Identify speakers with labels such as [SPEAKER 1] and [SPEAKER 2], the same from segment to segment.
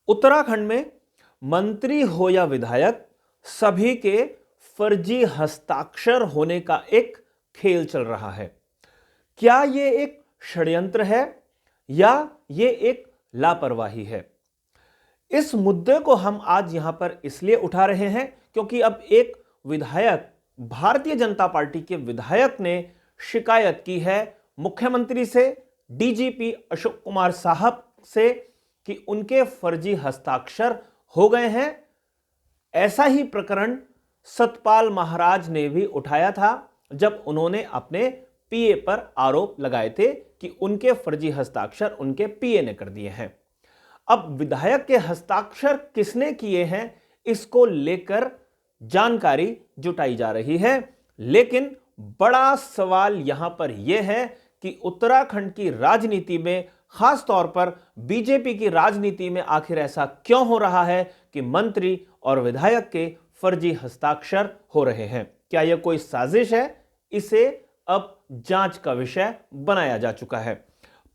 [SPEAKER 1] उत्तराखंड में मंत्री हो या विधायक, सभी के फर्जी हस्ताक्षर होने का एक खेल चल रहा है। क्या यह एक षड्यंत्र है या यह एक लापरवाही है? इस मुद्दे को हम आज यहां पर इसलिए उठा रहे हैं क्योंकि अब एक विधायक, भारतीय जनता पार्टी के विधायक ने शिकायत की है मुख्यमंत्री से, डीजीपी अशोक कुमार साहब से कि उनके फर्जी हस्ताक्षर हो गए हैं। ऐसा ही प्रकरण सतपाल महाराज ने भी उठाया था जब उन्होंने अपने पीए पर आरोप लगाए थे कि उनके फर्जी हस्ताक्षर उनके पीए ने कर दिए हैं। अब विधायक के हस्ताक्षर किसने किए हैं, इसको लेकर जानकारी जुटाई जा रही है, लेकिन बड़ा सवाल यहां पर यह है कि उत्तराखंड की राजनीति में, खास तौर पर बीजेपी की राजनीति में आखिर ऐसा क्यों हो रहा है कि मंत्री और विधायक के फर्जी हस्ताक्षर हो रहे हैं? क्या यह कोई साजिश है? इसे अब जांच का विषय बनाया जा चुका है।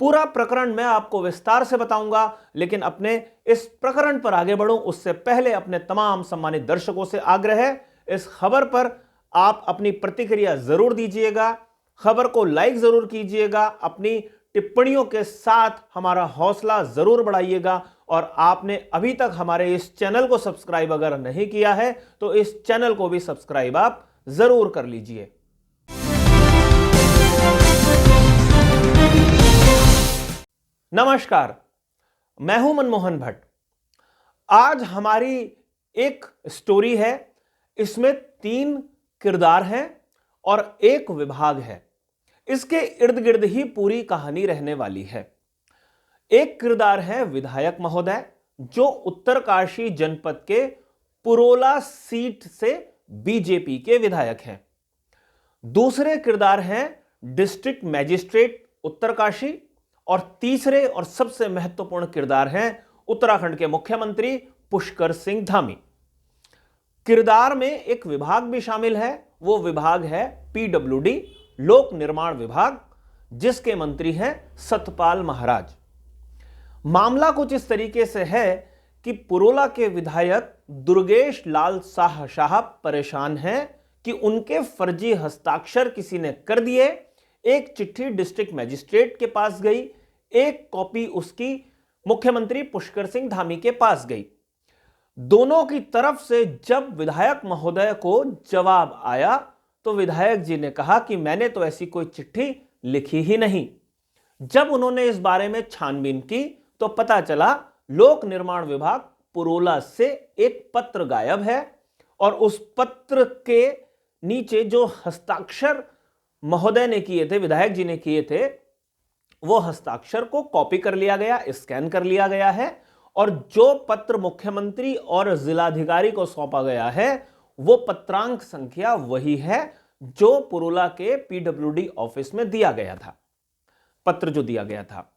[SPEAKER 1] पूरा प्रकरण मैं आपको विस्तार से बताऊंगा, लेकिन अपने इस प्रकरण पर आगे बढ़ूं उससे पहले अपने तमाम सम्मानित दर्शकों से आग्रह है, इस खबर पर आप अपनी प्रतिक्रिया जरूर दीजिएगा, खबर को लाइक जरूर कीजिएगा, अपनी टिप्पणियों के साथ हमारा हौसला जरूर बढ़ाइएगा। और आपने अभी तक हमारे इस चैनल को सब्सक्राइब अगर नहीं किया है तो इस चैनल को भी सब्सक्राइब आप जरूर कर लीजिए। नमस्कार, मैं हूं मनमोहन भट्ट। आज हमारी एक स्टोरी है, इसमें 3 किरदार हैं और एक विभाग है। इसके इर्द गिर्द ही पूरी कहानी रहने वाली है। एक किरदार है विधायक महोदय, जो उत्तरकाशी जनपद के पुरोला सीट से बीजेपी के विधायक हैं। दूसरे किरदार हैं डिस्ट्रिक्ट मैजिस्ट्रेट उत्तरकाशी, और तीसरे और सबसे महत्वपूर्ण किरदार हैं उत्तराखंड के मुख्यमंत्री पुष्कर सिंह धामी। किरदार में एक विभाग भी शामिल है, वो विभाग है पीडब्ल्यूडी, लोक निर्माण विभाग, जिसके मंत्री हैं सतपाल महाराज। मामला कुछ इस तरीके से है कि पुरोला के विधायक दुर्गेश लाल शाह साहब परेशान हैं कि उनके फर्जी हस्ताक्षर किसी ने कर दिए। एक चिट्ठी डिस्ट्रिक्ट मैजिस्ट्रेट के पास गई, एक कॉपी उसकी मुख्यमंत्री पुष्कर सिंह धामी के पास गई। दोनों की तरफ से जब विधायक महोदय को जवाब आया तो विधायक जी ने कहा कि मैंने तो ऐसी कोई चिट्ठी लिखी ही नहीं। जब उन्होंने इस बारे में छानबीन की तो पता चला लोक निर्माण विभाग पुरोला से एक पत्र गायब है, और उस पत्र के नीचे जो हस्ताक्षर महोदय ने किए थे, विधायक जी ने किए थे, वो हस्ताक्षर को कॉपी कर लिया गया, स्कैन कर लिया गया है, और जो पत्र मुख्यमंत्री और जिलाधिकारी को सौंपा गया है वो पत्रांक संख्या वही है जो पुरोला के पीडब्ल्यूडी ऑफिस में दिया गया था, पत्र जो दिया गया था।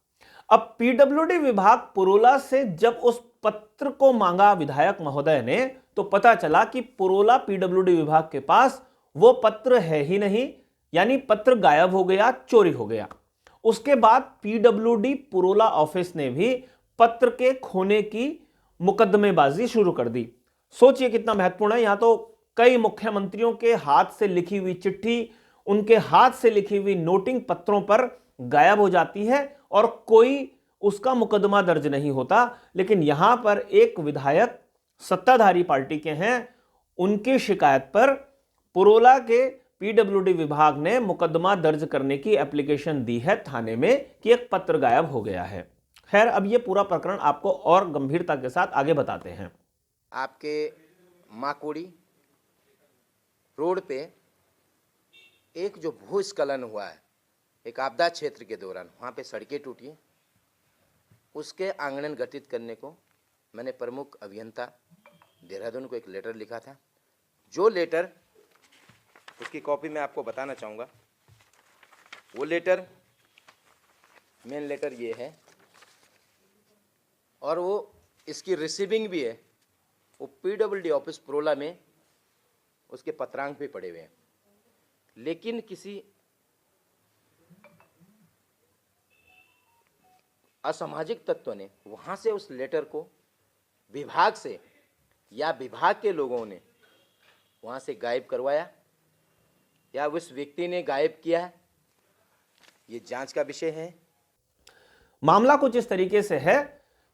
[SPEAKER 1] अब पीडब्ल्यूडी विभाग पुरोला से जब उस पत्र को मांगा विधायक महोदय ने, तो पता चला कि पुरोला पीडब्ल्यूडी विभाग के पास वो पत्र है ही नहीं, यानी पत्र गायब हो गया, चोरी हो गया। उसके बाद पीडब्ल्यूडी पुरोला ऑफिस ने भी पत्र के खोने की मुकदमेबाजी शुरू कर दी। सोचिए कितना महत्वपूर्ण है। यहां तो कई मुख्यमंत्रियों के हाथ से लिखी हुई चिट्ठी, उनके हाथ से लिखी हुई नोटिंग पत्रों पर गायब हो जाती है और कोई उसका मुकदमा दर्ज नहीं होता। लेकिन यहां पर एक विधायक सत्ताधारी पार्टी के हैं, उनकी शिकायत पर पुरोला के पीडब्ल्यूडी विभाग ने मुकदमा दर्ज करने की एप्लीकेशन दी है थाने में कि एक पत्र गायब हो गया है। खैर, अब यह पूरा प्रकरण आपको और गंभीरता के साथ आगे बताते हैं।
[SPEAKER 2] आपके माकोड़ी रोड पे एक जो भूस्खलन हुआ है, एक आपदा क्षेत्र के दौरान, वहाँ पे सड़कें टूटी, उसके आंगन गठित करने को मैंने प्रमुख अभियंता देहरादून को एक लेटर लिखा था। जो लेटर, उसकी कॉपी मैं आपको बताना चाहूँगा। वो लेटर, मेन लेटर ये है, और वो इसकी रिसीविंग भी है। वो पीडब्ल्यूडी ऑफिस पुरोला में उसके पत्रांक भी पड़े हुए हैं, लेकिन किसी असामाजिक तत्व ने वहाँ से उस लेटर को विभाग से या विभाग के लोगों ने वहाँ से गायब करवाया या उस व्यक्ति ने गायब किया, ये जांच का विषय है।
[SPEAKER 1] मामला कुछ इस तरीके से है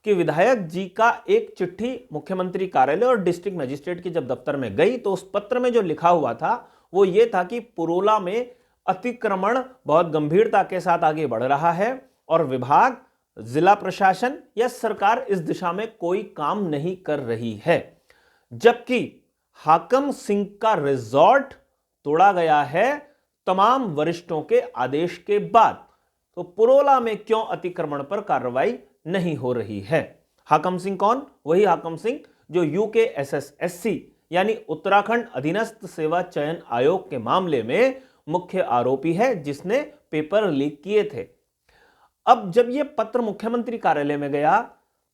[SPEAKER 1] कि विधायक जी का एक चिट्ठी मुख्यमंत्री कार्यालय और डिस्ट्रिक्ट मजिस्ट्रेट के जब दफ्तर में गई तो उस पत्र में जो लिखा हुआ था वो ये था कि पुरोला में अतिक्रमण बहुत गंभीरता के साथ आगे बढ़ रहा है और विभाग, जिला प्रशासन या सरकार इस दिशा में कोई काम नहीं कर रही है। जबकि हाकम सिंह का रिजॉर्ट तोड़ा गया है तमाम वरिष्ठों के आदेश के बाद, तो पुरोला में क्यों अतिक्रमण पर कार्रवाई नहीं हो रही है? हाकम सिंह कौन? वही हाकम सिंह जो UKSSSC यानी उत्तराखंड अधीनस्थ सेवा चयन आयोग के मामले में मुख्य आरोपी है, जिसने पेपर लीक किए थे। अब जब यह पत्र मुख्यमंत्री कार्यालय में गया,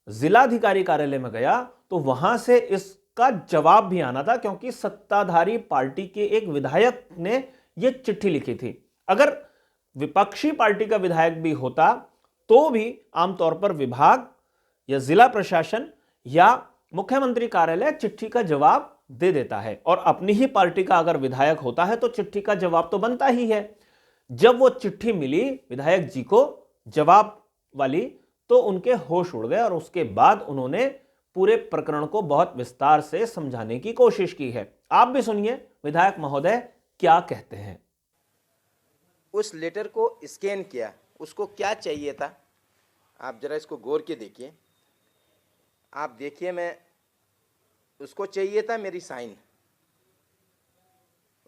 [SPEAKER 1] जिलाधिकारी कार्यालय में गया, तो वहां से इसका जवाब भी आना था, क्योंकि सत्ताधारी पार्टी के एक विधायक ने यह चिट्ठी लिखी थी। अगर विपक्षी पार्टी का विधायक भी होता तो भी आमतौर पर विभाग या जिला प्रशासन या मुख्यमंत्री कार्यालय चिट्ठी का जवाब दे देता है, और अपनी ही पार्टी का अगर विधायक होता है तो चिट्ठी का जवाब तो बनता ही है। जब वो चिट्ठी मिली विधायक जी को जवाब वाली, तो उनके होश उड़ गए और उसके बाद उन्होंने पूरे प्रकरण को बहुत विस्तार से समझाने की कोशिश की है। आप भी सुनिए विधायक महोदय क्या कहते हैं।
[SPEAKER 2] उस लेटर को स्कैन किया, उसको क्या चाहिए था, आप जरा इसको गौर के देखिए। आप देखिए, मैं उसको चाहिए था मेरी साइन,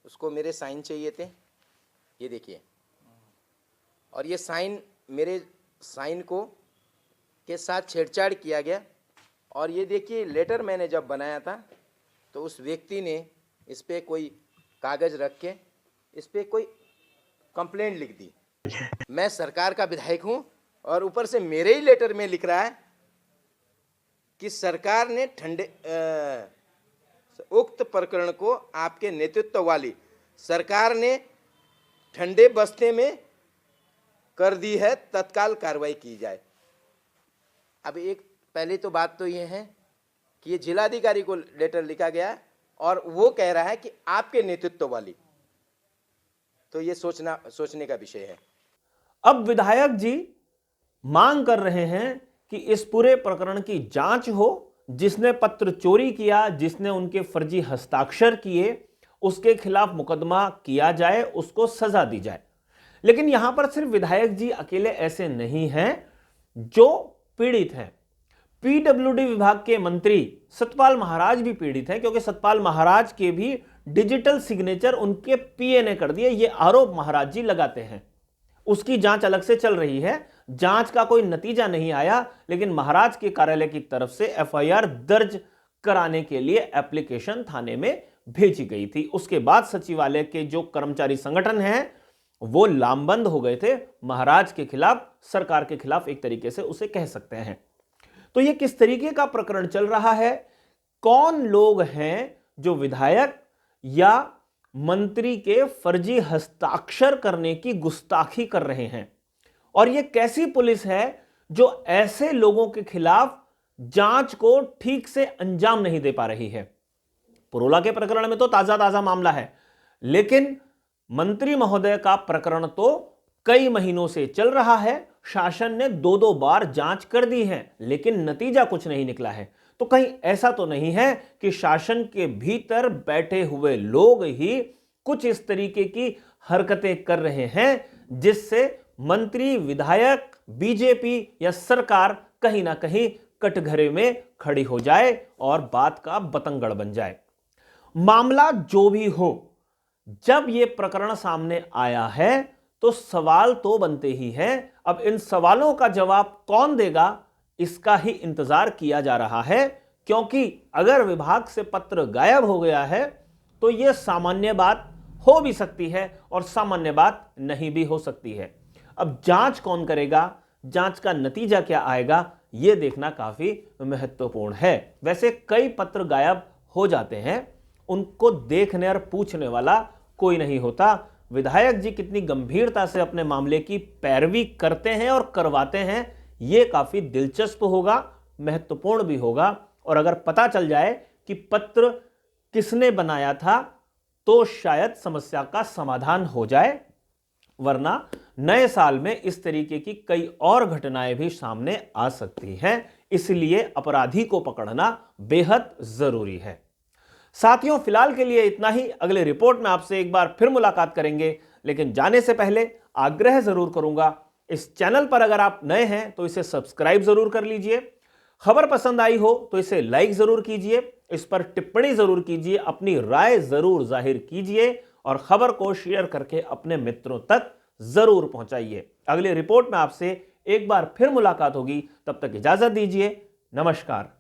[SPEAKER 2] उसको मेरे साइन चाहिए थे, ये देखिए, और ये साइन मेरे साइन को के साथ छेड़छाड़ किया गया। और ये देखिए, लेटर मैंने जब बनाया था तो उस व्यक्ति ने इस पे कोई कागज रख के इस पे कोई कंप्लेंट लिख दी। मैं सरकार का विधायक हूं और ऊपर से मेरे ही लेटर में लिख रहा है कि सरकार ने उक्त प्रकरण को आपके नेतृत्व वाली सरकार ने ठंडे बस्ते में कर दी है, तत्काल कार्रवाई की जाए। अब एक पहली तो बात तो ये है कि ये जिलाधिकारी को लेटर लिखा गया है और वो कह रहा है कि आपके नेतृत्व वाली, तो ये सोचने का विषय है।
[SPEAKER 1] अब विधायक जी मांग कर रहे हैं कि इस पूरे प्रकरण की जांच हो, जिसने पत्र चोरी किया, जिसने उनके फर्जी हस्ताक्षर किए, उसके खिलाफ मुकदमा किया जाए, उसको सजा दी जाए। लेकिन यहां पर सिर्फ विधायक जी अकेले ऐसे नहीं हैं जो पीड़ित हैं। PWD विभाग के मंत्री सतपाल महाराज भी पीड़ित हैं, क्योंकि सतपाल महाराज के भी डिजिटल सिग्नेचर उनके PA ने कर दिए, ये आरोप महाराज जी लगाते हैं। उसकी जांच अलग से चल रही है, जांच का कोई नतीजा नहीं आया, लेकिन महाराज के कार्यालय की तरफ से FIR दर्ज कराने के लिए एप्लीकेशन थाने में भेजी गई थी। उसके बाद सचिवालय के जो कर्मचारी संगठन हैं वो लामबंद हो गए थे महाराज के खिलाफ, सरकार के खिलाफ, एक तरीके से उसे कह सकते हैं। तो ये किस तरीके का प्रकरण चल रहा है? कौन लोग हैं जो विधायक या मंत्री के फर्जी हस्ताक्षर करने की गुस्ताखी कर रहे हैं? और ये कैसी पुलिस है जो ऐसे लोगों के खिलाफ जांच को ठीक से अंजाम नहीं दे पा रही है? पुरोला के प्रकरण में तो ताजा मामला है, लेकिन मंत्री महोदय का प्रकरण तो कई महीनों से चल रहा है। शासन ने 2-2 बार जांच कर दी है, लेकिन नतीजा कुछ नहीं निकला है। तो कहीं ऐसा तो नहीं है कि शासन के भीतर बैठे हुए लोग ही कुछ इस तरीके की हरकतें कर रहे हैं जिससे मंत्री, विधायक, बीजेपी या सरकार कहीं ना कहीं कटघरे में खड़ी हो जाए और बात का बतंगड़ बन जाए। मामला जो भी हो, जब यह प्रकरण सामने आया है तो सवाल तो बनते ही हैं। अब इन सवालों का जवाब कौन देगा, इसका ही इंतजार किया जा रहा है, क्योंकि अगर विभाग से पत्र गायब हो गया है तो यह सामान्य बात हो भी सकती है और सामान्य बात नहीं भी हो सकती है। अब जांच कौन करेगा, जांच का नतीजा क्या आएगा, यह देखना काफी महत्वपूर्ण है। वैसे कई पत्र गायब हो जाते हैं, उनको देखने और पूछने वाला कोई नहीं होता। विधायक जी कितनी गंभीरता से अपने मामले की पैरवी करते हैं और करवाते हैं, यह काफी दिलचस्प होगा, महत्वपूर्ण भी होगा और अगर पता चल जाए कि पत्र किसने बनाया था तो शायद समस्या का समाधान हो जाए, वरना नए साल में इस तरीके की कई और घटनाएं भी सामने आ सकती हैं। इसलिए अपराधी को पकड़ना बेहद जरूरी है। साथियों, फिलहाल के लिए इतना ही। अगले रिपोर्ट में आपसे एक बार फिर मुलाकात करेंगे, लेकिन जाने से पहले आग्रह जरूर करूंगा, इस चैनल पर अगर आप नए हैं तो इसे सब्सक्राइब जरूर कर लीजिए। खबर पसंद आई हो तो इसे लाइक जरूर कीजिए, इस पर टिप्पणी जरूर कीजिए, अपनी राय जरूर जाहिर कीजिए और खबर को शेयर करके अपने मित्रों तक जरूर पहुंचाइए। अगली रिपोर्ट में आपसे एक बार फिर मुलाकात होगी, तब तक इजाजत दीजिए। नमस्कार।